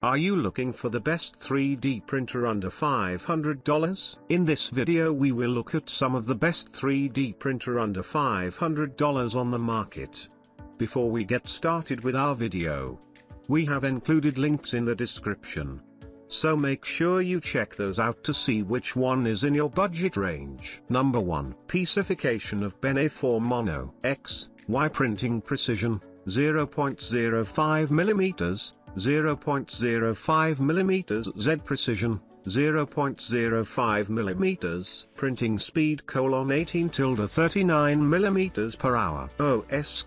Are you looking for the best 3D printer under $500? In this video we will look at some of the best 3D printer under $500 on the market. Before we get started with our video, we have included links in the description. So make sure you check those out to see which one is in your budget range. Number 1. Piecification of V0 Mono XY printing precision, 0.05 mm, 0.05 mm Z precision, 0.05 mm printing speed: 18-39 mm per hour. OS: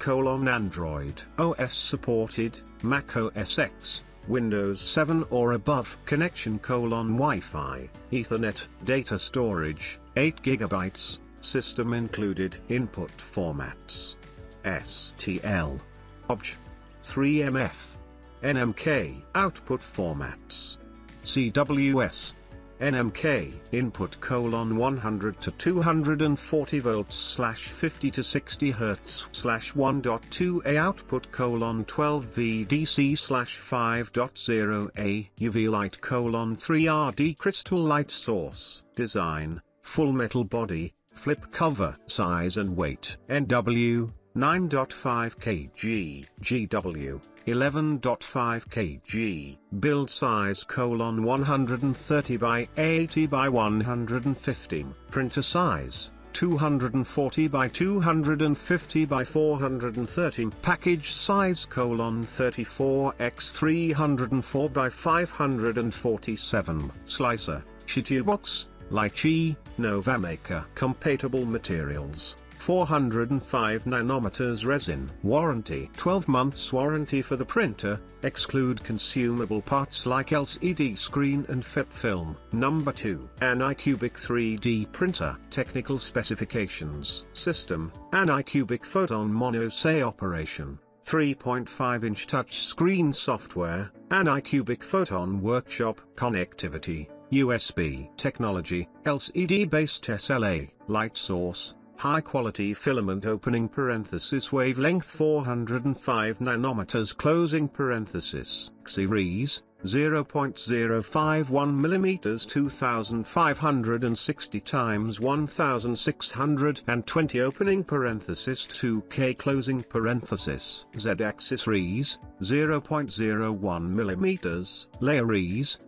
Android OS supported, Mac OS X, Windows 7 or above. Connection: Wi-Fi, Ethernet. Data storage: 8 GB. System included. Input formats: STL, OBJ, 3MF, NMK. Output formats: CWS, NMK. Input: 100 to 240 volts / 50 to 60 hertz / 1.2A. Output: 12 VDC / 5.0A. UV light: 3RD crystal light source. Design: full metal body, flip cover. Size and weight: NW 9.5 kg, GW 11.5 kg. Build size: 130 by 80 by 150. Printer size: 240 by 250 by 430. Package size: 34 x 304 by 547. Slicer: Chitubox, Lychee, Novamaker. Compatible materials: 405 nanometers resin. Warranty: 12 months warranty for the printer, exclude consumable parts like LCD screen and FEP film. Number 2. ANYCUBIC 3D printer. Technical specifications: system, ANYCUBIC Photon Mono SE operation, 3.5-inch touchscreen software, ANYCUBIC Photon Workshop. Connectivity: USB. Technology: LCD-based SLA. Light source: high quality filament. Opening parenthesis wavelength: 405 nanometers closing parenthesis. Series: 0.051 mm 2560 x 1620. Opening parenthesis 2K closing parenthesis. Z-axis: 0.01 mm. Layer: 0.01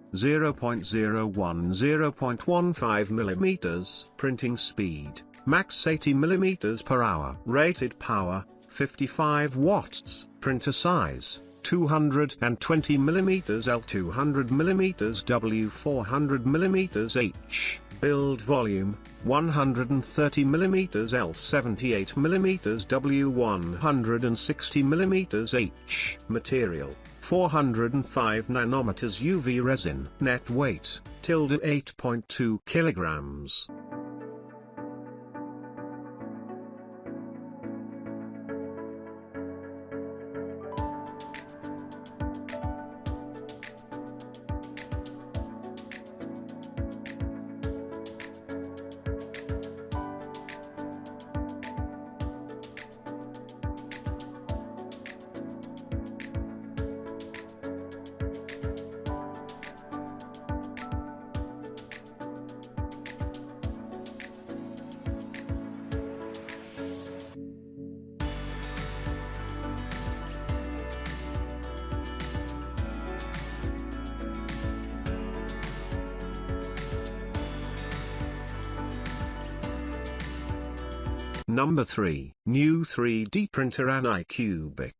0.15 mm. Printing speed: max 80 mm per hour. Rated power: 55 watts. Printer size: 220 mm L, 200 mm W, 400 mm H. Build volume: 130 mm L, 78 mm W, 160 mm H. Material: 405 nanometers UV resin. Net weight: 8.2 kilograms. Number 3. New 3D printer ANYCUBIC.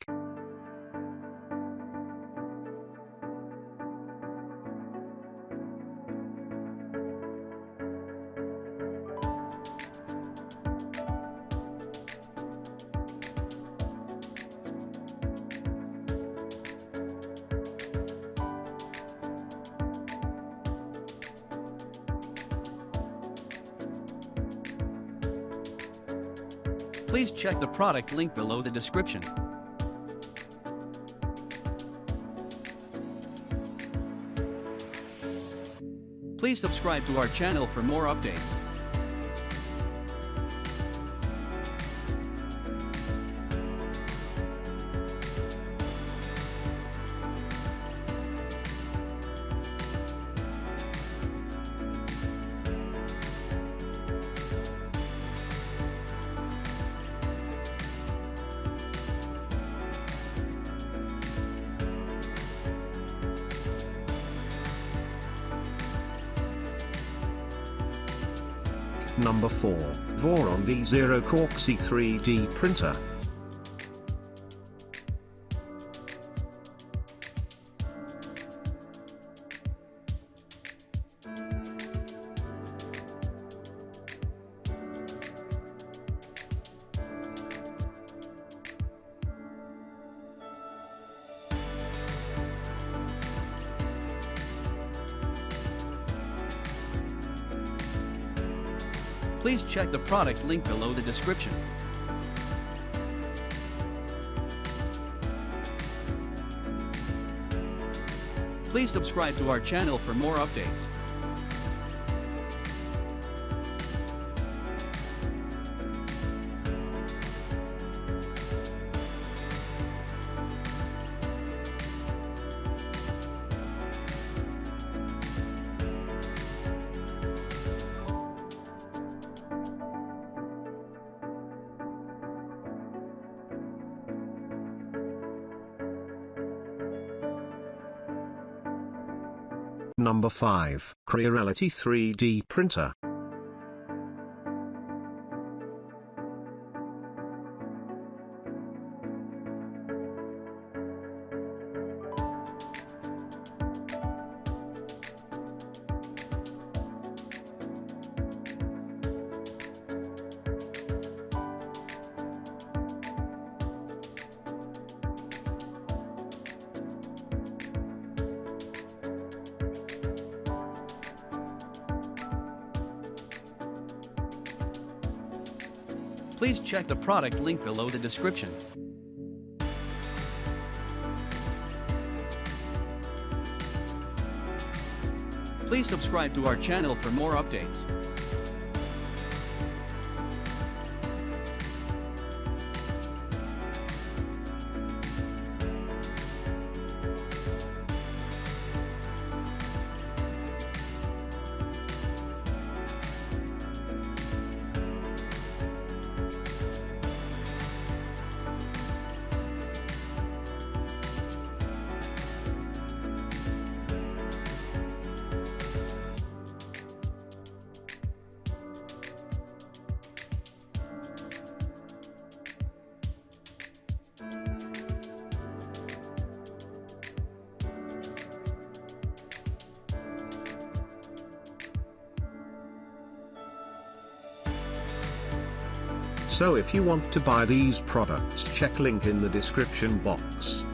Please check the product link below the description. Please subscribe to our channel for more updates. Number 4, Voron V0 Corexy 3D printer. Please check the product link below the description. Please subscribe to our channel for more updates. Number 5, Creality 3D printer. Please check the product link below the description. Please subscribe to our channel for more updates. So if you want to buy these products, check link in the description box.